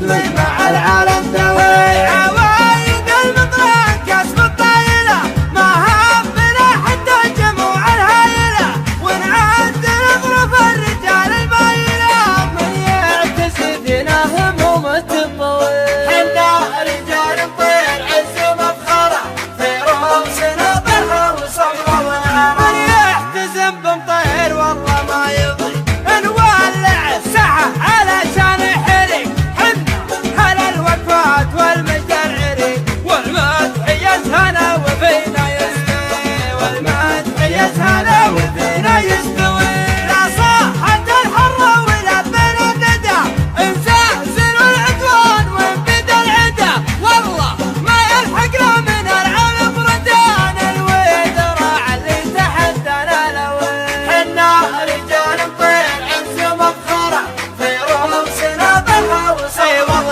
تدوي مع العالم دوي. عوايد المطران كسب الطايلة ما هبنا حتى الجموع الهايلة، ونعد نظرف الرجال المايلة من يعتز فينا همومة الطويل. حنا رجال نطير عز ومفخرة في رؤوسنا ضحى وصبر ونعرة، من يحتزم بمطير والله ما يضي نولع الساحة علشان حريق. حنا هلا الوقفات والمجد العريق، والمدح يزهنا وفينا يستوي، والمدح يزهنا وفينا يستوي. لا صاحت الحرة ولا بين الندى انزلزلوا العدوان وانبدا العدا، والله ما يلحقنا من العالم ردان الويد راع اللي تحدنا لوين. حنا رجال نطير عز ومفخرة في رؤوسنا ضحى وصبر،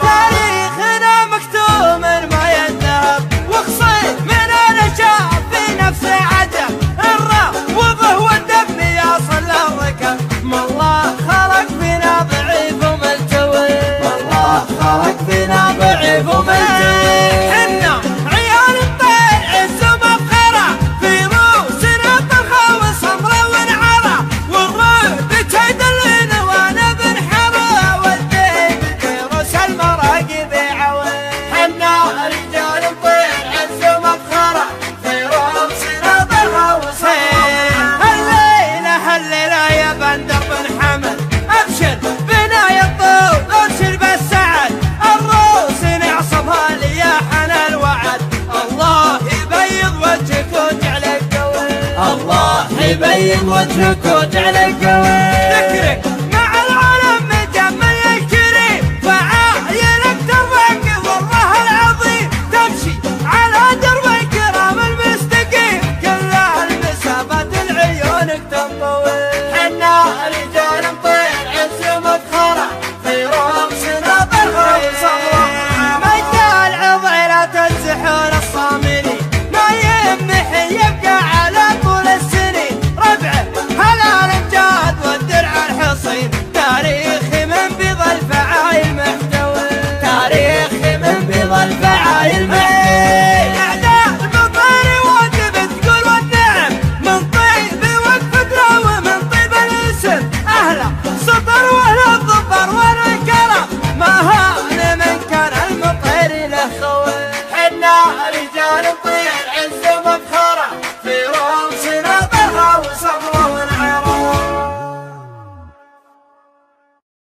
تاريخنا مكتوم ما ينتهب، وخصيت من الاشياء في نفسه عجب. الروضه والدم يصل الركب، ما الله خلق فينا ضعيف وملتوي، ما الله خلق فينا ضعيف وملتوي. حنا عيال الطير عز ومفخرة في رؤوسنا طرخة وصمرة ونعرة، والرعد تدلنا وانا بنحرة، والدين بفيروس المراقب عوين. حنا رجال نطير عز ومفخرة في رؤوسنا ضحى وصمرة. هالليلة يا بندر بن حمد ابشر بنا يا الطول ابشر بالسعد، الروس نعصبها لياحنا الوعد، الله يبيض وجهك وجعلك قوي، الله يبيض وجهك وجعلك قوي. ذكرك